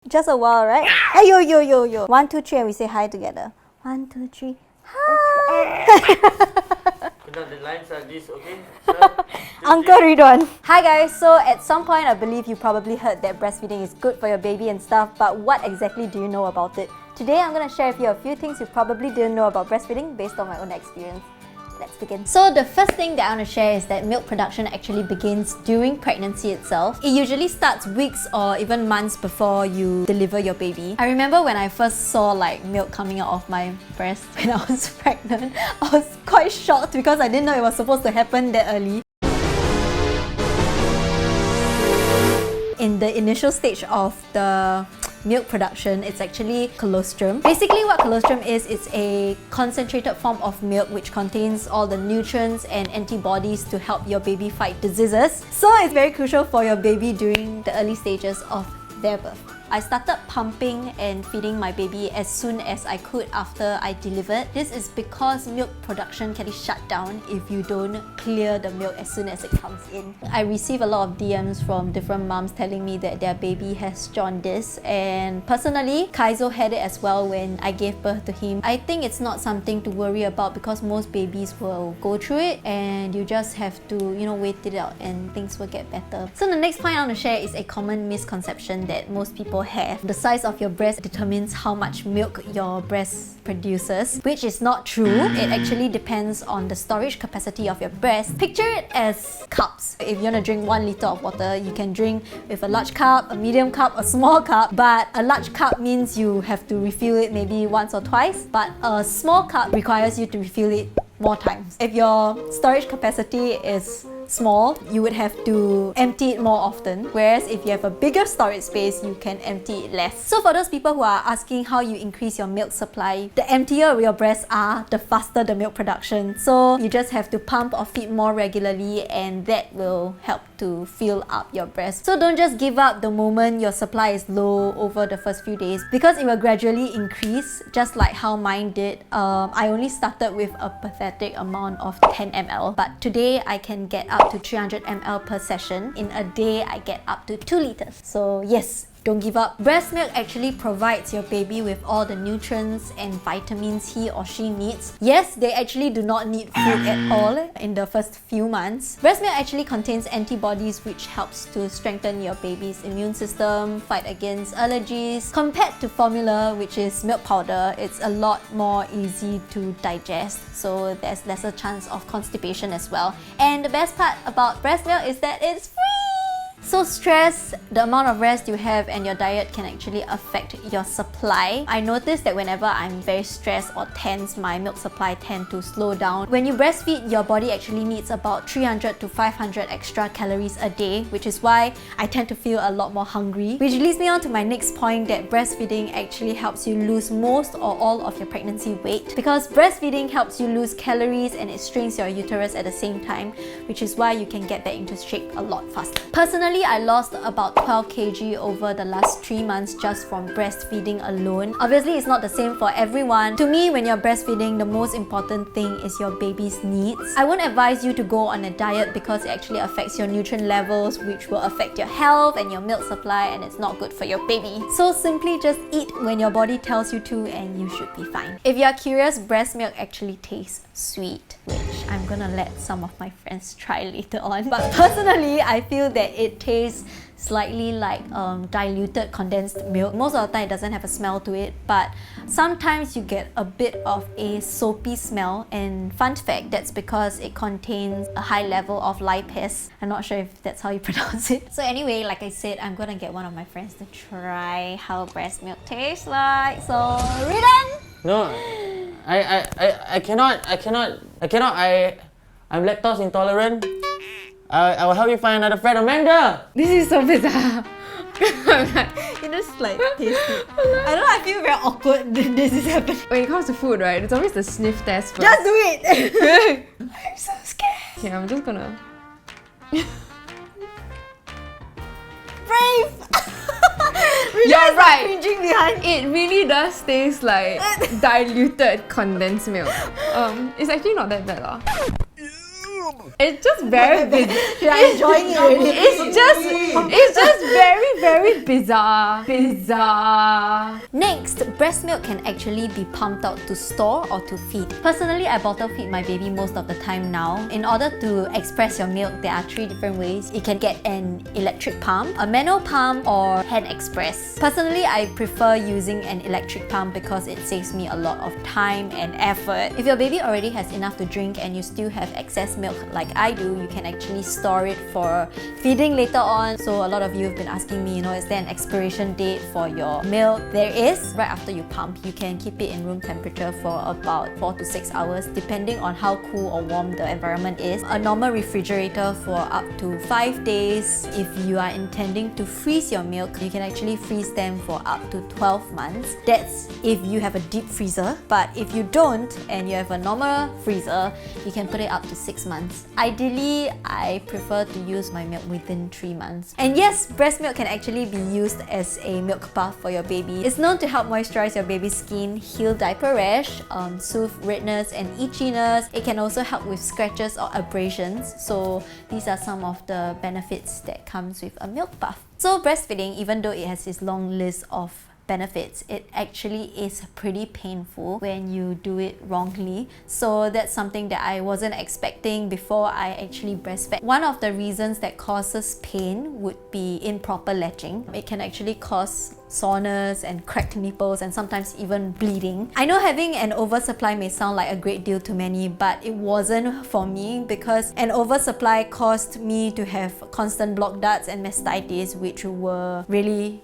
Just a while, right? Hey, yo. 1, 2, 3, and we say hi together. 1, 2, 3. Hi. The lines are this, okay? Uncle Ridwan. Hi guys, so at some point I believe you probably heard that breastfeeding is good for your baby and stuff, but what exactly do you know about it? Today I'm going to share with you a few things you probably didn't know about breastfeeding based on my own experience. Let's begin. So the first thing that I want to share is that milk production actually begins during pregnancy itself. It usually starts weeks or even months before you deliver your baby. I remember when I first saw like milk coming out of my breast when I was pregnant, I was quite shocked because I didn't know it was supposed to happen that early. In the initial stage of the milk production, it's actually colostrum. Basically what colostrum is, it's a concentrated form of milk which contains all the nutrients and antibodies to help your baby fight diseases. So it's very crucial for your baby during the early stages of their birth. I started pumping and feeding my baby as soon as I could after I delivered. This is because milk production can be shut down if you don't clear the milk as soon as it comes in. I receive a lot of DMs from different moms telling me that their baby has jaundice, and personally, Kyzo had it as well when I gave birth to him. I think it's not something to worry about because most babies will go through it and you just have to, wait it out and things will get better. So the next point I want to share is a common misconception that most people have. The size of your breast determines how much milk your breast produces, which is not true. It actually depends on the storage capacity of your breast. Picture it as cups. If you want to drink 1 liter of water, you can drink with a large cup, a medium cup, a small cup, but a large cup means you have to refill it maybe once or twice, but a small cup requires you to refill it more times. If your storage capacity is small, you would have to empty it more often, whereas if you have a bigger storage space, you can empty it less. So for those people who are asking how you increase your milk supply, the emptier your breasts are, the faster the milk production. So you just have to pump or feed more regularly, and that will help to fill up your breast. So don't just give up the moment your supply is low over the first few days, because it will gradually increase, just like how mine did. I only started with a pathetic amount of 10 ml, but today I can get up to 300 ml per session. In a day, I get up to 2 liters. So yes, don't give up. Breast milk actually provides your baby with all the nutrients and vitamins he or she needs. Yes, they actually do not need food at all in the first few months. Breast milk actually contains antibodies which helps to strengthen your baby's immune system, fight against allergies. Compared to formula, which is milk powder, it's a lot more easy to digest, so there's lesser chance of constipation as well. And the best part about breast milk is that it's free! So stress, the amount of rest you have, and your diet can actually affect your supply. I noticed that whenever I'm very stressed or tense, my milk supply tends to slow down. When you breastfeed, your body actually needs about 300 to 500 extra calories a day, which is why I tend to feel a lot more hungry. Which leads me on to my next point, that breastfeeding actually helps you lose most or all of your pregnancy weight, because breastfeeding helps you lose calories and it strains your uterus at the same time, which is why you can get back into shape a lot faster. Personally, I lost about 12 kg over the last 3 months just from breastfeeding alone. Obviously, it's not the same for everyone. To me, when you're breastfeeding, the most important thing is your baby's needs. I won't advise you to go on a diet because it actually affects your nutrient levels, which will affect your health and your milk supply, and it's not good for your baby. So simply just eat when your body tells you to and you should be fine. If you're curious, breast milk actually tastes sweet, which I'm gonna let some of my friends try later on. But personally, I feel that it tastes slightly like diluted condensed milk. Most of the time it doesn't have a smell to it, but sometimes you get a bit of a soapy smell, and fun fact, that's because it contains a high level of lipase. I'm not sure if that's how you pronounce it. So anyway, like I said, I'm gonna get one of my friends to try how breast milk tastes like. So, Ridan! No, I cannot. I'm lactose intolerant. I will help you find another friend, Amanda. This is so bizarre. You just like taste it. I don't know, I feel very awkward that this is happening. When it comes to food, right, it's always the sniff test first. Just do it! I'm so scared. Okay, I'm just gonna... Brave! You're right. Cringing behind. It really does taste like diluted condensed milk. It's actually not that bad lah. It's just very You're enjoying it already. it's just very, very bizarre. Bizarre. Next, breast milk can actually be pumped out to store or to feed. Personally, I bottle feed my baby most of the time now. In order to express your milk, there are 3 different ways. You can get an electric pump, a manual pump, or hand express. Personally, I prefer using an electric pump because it saves me a lot of time and effort. If your baby already has enough to drink and you still have excess milk like I do, you can actually store it for feeding later on. So a lot of you have been asking me, is there an expiration date for your milk? There is. Right after you pump, you can keep it in room temperature for about 4 to 6 hours depending on how cool or warm the environment is. A normal refrigerator for up to 5 days. If you are intending to freeze your milk, you can actually freeze them for up to 12 months. That's if you have a deep freezer, but if you don't and you have a normal freezer, you can put it up to 6 months. Ideally, I prefer to use my milk within 3 months. And yes, breast milk can actually be used as a milk bath for your baby. It's known to help moisturize your baby's skin, heal diaper rash, soothe redness and itchiness. It can also help with scratches or abrasions. So these are some of the benefits that comes with a milk bath. So breastfeeding, even though it has this long list of benefits, it actually is pretty painful when you do it wrongly. So that's something that I wasn't expecting before I actually breastfed. One of the reasons that causes pain would be improper latching. It can actually cause soreness and cracked nipples and sometimes even bleeding. I know having an oversupply may sound like a great deal to many, but it wasn't for me because an oversupply caused me to have constant blocked darts and mastitis, which were really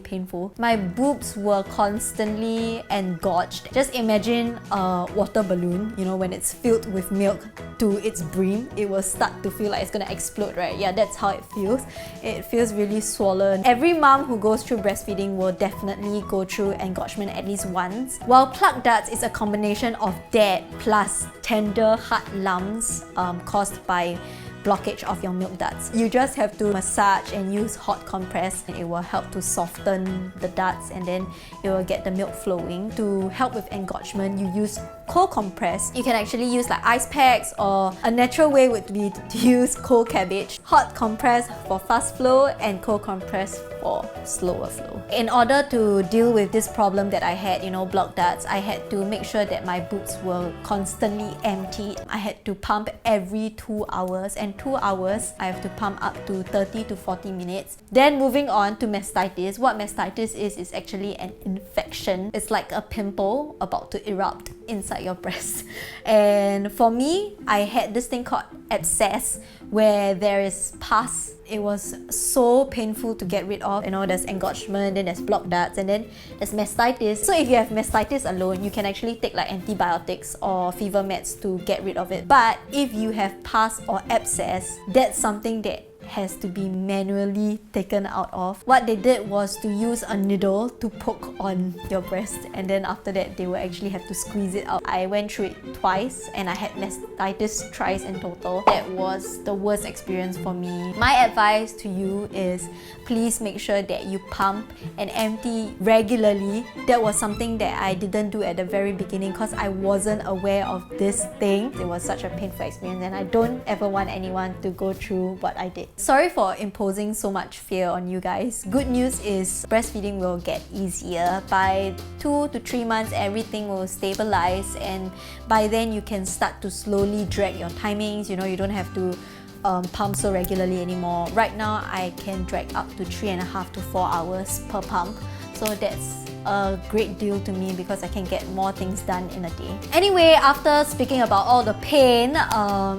painful. My boobs were constantly engorged. Just imagine a water balloon, when it's filled with milk to its brim, it will start to feel like it's gonna explode, right? Yeah, that's how it feels. It feels really swollen. Every mom who goes through breastfeeding will definitely go through engorgement at least once. While plug darts is a combination of that plus tender hard lumps caused by blockage of your milk ducts. You just have to massage and use hot compress. It will help to soften the ducts and then it will get the milk flowing. To help with engorgement, you use cold compress. You can actually use like ice packs, or a natural way would be to use cold cabbage. Hot compress for fast flow and cold compress for slower flow. In order to deal with this problem that I had, blocked ducts, I had to make sure that my boobs were constantly emptied. I had to pump every 2 hours, and 2 hours I have to pump up to 30 to 40 minutes. Then moving on to mastitis. What mastitis is actually an infection. It's like a pimple about to erupt inside your breast. And for me, I had this thing called abscess where there is pus. It was so painful to get rid of. There's engorgement, then there's blocked ducts, and then there's mastitis. So if you have mastitis alone, you can actually take like antibiotics or fever meds to get rid of it. But if you have pus or abscess, that's something that has to be manually taken out of. What they did was to use a needle to poke on your breast, and then after that they will actually have to squeeze it out. I went through it twice and I had mastitis thrice in total. That was the worst experience for me. My advice to you is please make sure that you pump and empty regularly. That was something that I didn't do at the very beginning because I wasn't aware of this thing. It was such a painful experience and I don't ever want anyone to go through what I did. Sorry for imposing so much fear on you guys. Good news is breastfeeding will get easier. By 2 to 3 months, everything will stabilize, and by then you can start to slowly drag your timings. You don't have to pump so regularly anymore. Right now, I can drag up to 3.5 to 4 hours per pump. So that's a great deal to me because I can get more things done in a day. Anyway, after speaking about all the pain,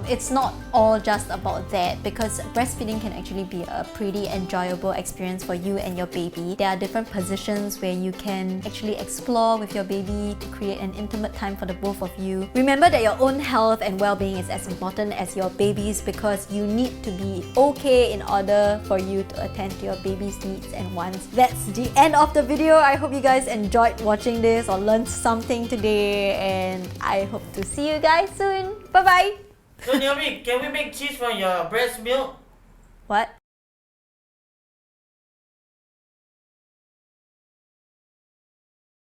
it's not all just about that, because breastfeeding can actually be a pretty enjoyable experience for you and your baby. There are different positions where you can actually explore with your baby to create an intimate time for the both of you. Remember that your own health and well-being is as important as your baby's, because you need to be okay in order for you to attend to your baby's needs and wants. That's the end of the video. I hope you guys enjoyed watching this or learned something today, and I hope to see you guys soon. Bye bye. So Naomi, can we make cheese from your breast milk? What?